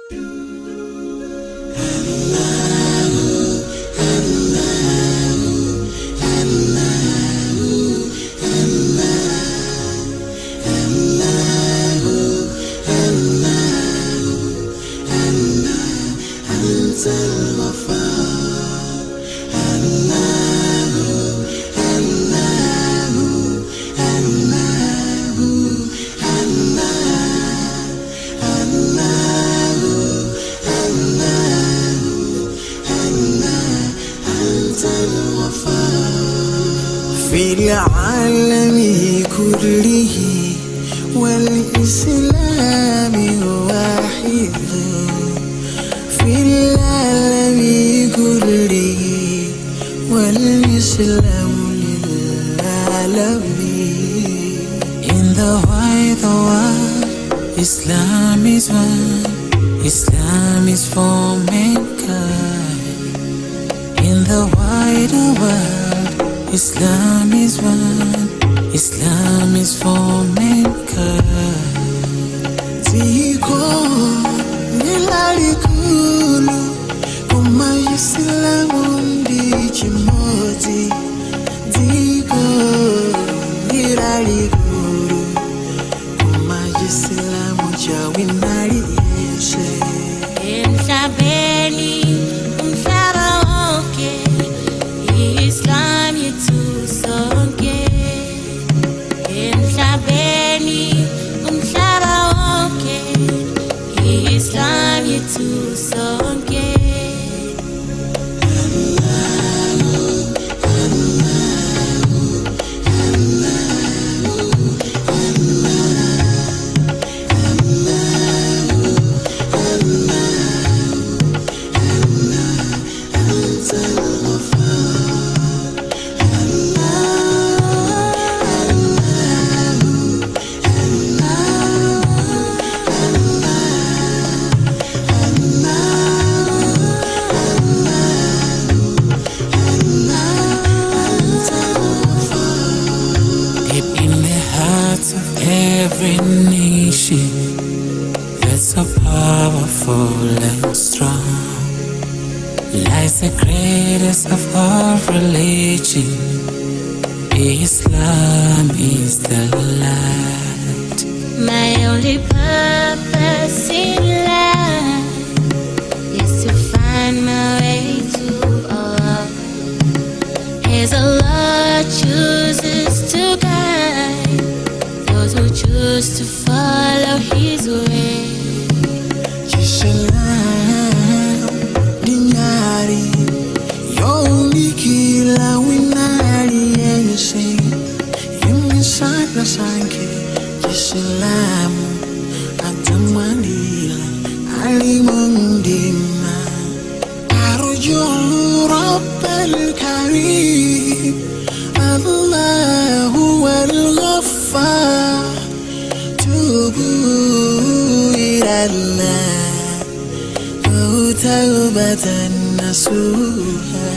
في العالم كله والإسلام واحد في العالم كله والإسلام للعالمين. In the wide world, Islam is one, Islam is for mankind. In the wider world, Islam is one, Islam is for mankind. Ziko nilalikulu kuma Islamu ndichimozi. Ziko nilalikulu kuma Islamu chawinali yese. Emhlabeni umhlaba wonke Islam yethu sonke. Emhlabeni umhlaba wonke Islam yethu sonke. Of every nation that's so powerful and strong lies the greatest of all religion. Islam is the light. My only purpose in life is to find my way to Allah. As Allah chooses to guide those who choose to follow His way. Islam dinyari yoni kila winari yense yemisaka sanke. Islam atamanila alimundima arju Rabbal Karim. Allahu al-Ghaffar. توبوا إلى الله توبة نصوحا.